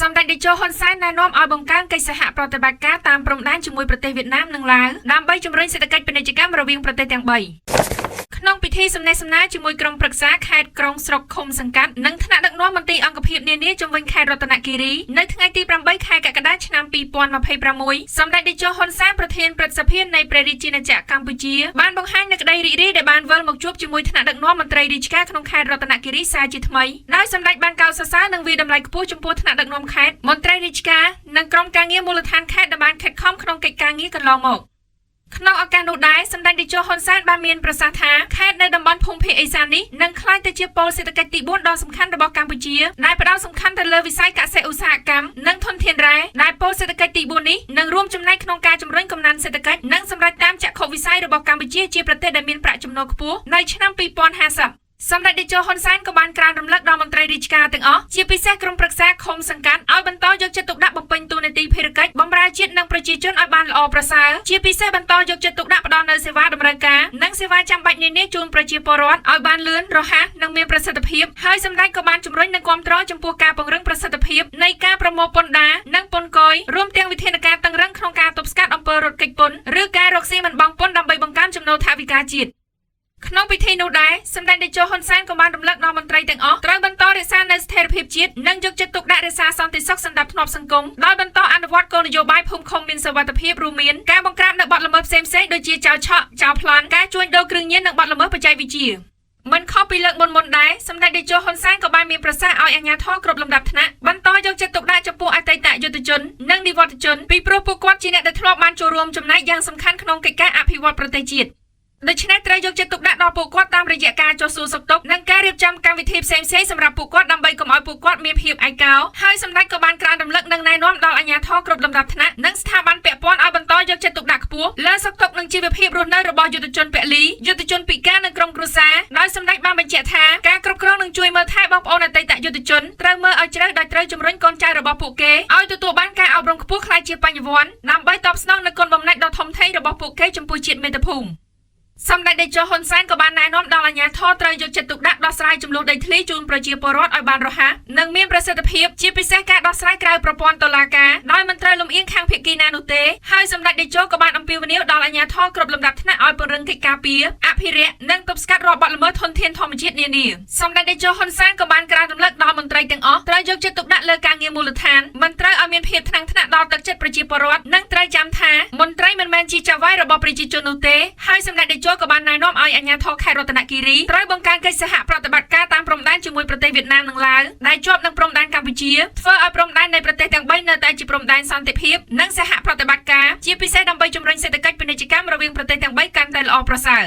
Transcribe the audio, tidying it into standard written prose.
សម្ដេចតេជោហ៊ុនសែនណែនាំឲ្យបង្កើនកិច្ចសហប្រតិបត្តិការតាមព្រំដែនជាមួយប្រទេសវៀតណាមនិងឡាវដើម្បីជំរុញសេដ្ឋកិច្ចពាណិជ្ជកម្មរវាងប្រទេសទាំង3ក្នុងពិធីសម្ដែងសម្ដារជាមួយក្រុមប្រឹក្សាខេត្តក្រុងស្រុកឃុំសង្កាត់និងថ្នាក់ដឹកនាំមន្ត្រីអង្គភាពនានាជំវិញខេត្តរតនគិរីនៅថ្ងៃទី8ខែកក្កដាឆ្នាំ2026សម្ដេចតេជោហ៊ុនសែនប្រធានព្រឹទ្ធសភានៃព្រះរាជាណាចក្រកម្ពុជាបានបង្ហាញនូវក្តីរីករាយដែលបានវិលមកជួបជាមួយថ្នាក់ដឹកនាំមន្ត្រីរាជការក្នុងខេត្តរតនគិរីសារជាថ្មីដោយសម្ដេចបានកោតសរសើរនិងវាយតម្លៃខ្ពស់ចំពោះថ្នាក់ដឹកនាំខេត្តមន្ត្រីរាជការនិងក្រុមការងារមូលដ្ឋានខេត្តដែលបានខិតខំក្នុងកិច្ចការងារកន្លងមកក្នុងឱកាសនោះដែរសម្ដេចតេជោហ៊ុនសែនបានមានប្រសាសន៍ថាខេត្តនៅតំបន់ភូមិភាគឦសាននេះនឹងក្លាយទៅជាពូលសេដ្ឋកិច្ចទី4ដ៏សំខាន់របស់កម្ពុជាដែលផ្ដោតសំខាន់ទៅលើវិស័យកសិឧស្សាហកម្មនិងធនធានរ៉ែដែលពូលសេដ្ឋកិច្ចទី4នេះនឹងរួមចំណែកក្នុងការជំរុញកំណើនសេដ្ឋកិច្ចនិងសម្រេចតាមចក្ខុវិស័យរបស់កម្ពុជាជាប្រទេសដែលមានប្រាក់ចំណូលខ្ពស់នៅឆ្នាំ2050សម្ដេចតេជោហ៊ុនសែនក៏បានក្រើនរំលឹកដល់មន្ត្រីរាជការទាំងអស់ជាពិសេសក្រុមប្រឹក្សាឃុំសង្កាត់ឲ្យបន្តយកចិត្តទុកដាក់បំពេញតួនាទីភារកិច្ចបម្រើជាតិនិងប្រជាជនឲ្យបានល្អប្រសើរជាពិសេសបន្តយកចិត្តទុកដាក់ផ្ដល់នូវសេវាតម្រូវការនិងសេវាចាំបាច់នានាជូនប្រជាពលរដ្ឋឲ្យបានលឿនរហ័សនិងមានប្រសិទ្ធភាពហើយសម្ដេចក៏បានជំរុញនិងគាំទ្រចំពោះការពង្រឹងប្រសិទ្ធភាពនៃការប្រមូលពន្ធដារនិងពន្ធគយរួមទាំងវិធានការតឹងរ៉ឹងក្នុងការទប់ស្កាត់អំពើរត់គេចពន្ធឬការរកស៊ីមិនបង់ពន្ធដើម្បីបង្កើនចំណូលថវិកាជាតិក្នុងពិធីនោះដែរសម្ដេចតេជោហ៊ុនសែនក៏បានរំលឹកដល់មន្ត្រីទាំងអស់ត្រូវបន្តរក្សានូវស្ថិរភាពជាតិនិងយកចិត្តទុកដាក់រក្សាសន្តិសុខសណ្ដាប់ធ្នាប់សង្គមដោយបន្តអនុវត្តគោលនយោបាយភូមិឃុំមានសុវត្ថិភាពរួមមានការបង្ក្រាបនៅបទល្មើសផ្សេងៗដូចជាចោរឆក់ចោរប្លន់ការជួញដូរគ្រឿងញៀននិងបទល្មើសបច្ចេកវិទ្យាមិនខុសពីលើកមុនដែរសម្ដេចតេជោហ៊ុនសែនក៏បានមានប្រសាសន៍ឲ្យអាជ្ញាធរគ្រប់លំដាប់ថ្នាក់បន្តយកចិត្តទុកដាក់ចំពោះអតីតយុទ្ធជននិងនិវត្តជនពីព្រោះពួកគាត់ជាអ្នកដែលធ្លាប់បានចូលរួមចំណែកយ៉ាងសំខាន់ក្នុងកិច្ចការអភិវឌ្ឍប្រទេសជាតិដូច្នេះត្រូវយកចិត្តទុកដាក់ដល់ពួកគាត់តាមរយៈការចុះសួរសុខទុក្ខនិងការរៀបចំកម្មវិធីផ្សេងៗសម្រាប់ពួកគាត់ដើម្បីកុំឲ្យពួកគាត់មានភាពឯកោហើយសម្ដេចក៏បានក្រើនរំលឹកនិងណែនាំដល់អាជ្ញាធរគ្រប់លំដាប់ថ្នាក់និងស្ថាប័នពាក់ព័ន្ធឲ្យបន្តយកចិត្តទុកដាក់ខ្ពស់លើសុខទុក្ខនិងជីវភាពរស់នៅរបស់យុទ្ធជនពលីយុទ្ធជនពិការនិងក្រុមគ្រួសារដោយសម្ដេចបានបញ្ជាក់ថាការគ្រប់គ្រងនិងជួយមើលថែបងប្អូនអតីតយុទ្ធជនត្រូវមើលឲ្យជ្រៅដោយត្រូវជំរុញកូនចៅរបស់ពួកគេឲ្យទទួលបានការអប់រំខ្ពស់ខ្លាយជាបញ្ញវន្តដើម្បីតបស្នងនូវគុណបំណាច់ដ៏ធំធេងរបស់ពួកគេចំពោះជាតិមាតុភូមិសម្ដេចតេជោហ៊ុនសែនក៏បានណែនាំដល់អាជ្ញាធរត្រូវយកចិត្តទុកដាក់ដោះស្រាយចំនួនដីធ្លីជូនប្រជាពលរដ្ឋឲ្យបានរហ័សនិងមានប្រសិទ្ធភាពជាពិសេសការដោះស្រាយក្រៅប្រព័ន្ធតុលាការដោយមិនត្រូវលំអៀងខាងភាគីណានោះទេហើយសម្ដេចតេជោក៏បានអំពាវនាវដល់អាជ្ញាធរគ្រប់លំដាប់ថ្នាក់ឲ្យពង្រឹងកិច្ចការពារអភិរក្សនិងទប់ស្កាត់រាល់បទល្មើសធនធានធម្មជាតិនានាសម្ដេចតេជោហ៊ុនសែនក៏បានក្រើនរំលឹកដល់មន្ត្រីទាំងអស់ត្រូវយកចិត្តទុកដាក់លើការងារមូលដ្ឋានមិនត្រូវឲ្យមានភាពថ្នាំងថ្នាក់ដល់ទឹកចិត្តប្រជាពលរដ្ឋនិងត្រូវចាំថាមន្ត្រីមិនមែនជាចៅហ្វាយរបស់ប្រជាជននោះទេហើយសម្ដេចតេជោក៏បានណែនាំឲ្យអាជ្ញាធរខេត្តរតនគិរីត្រូវបង្កើនកិច្ចសហប្រតិបត្តិការតាមព្រំដែនជាមួយប្រទេសវៀតណាមនិងឡាវដែលជាប់នឹងព្រំដែនកម្ពុជាធ្វើឲ្យព្រំដែននៃប្រទេសទាំង3នៅតែជាព្រំដែនសន្តិភាពនិងសហប្រតិបត្តិការជាពិសេសដើម្បីជំរុញសេដ្ឋកិច្ចពាណិជ្ជកម្មរវាងប្រទេសទាំង3កាន់តែល្អប្រសើរ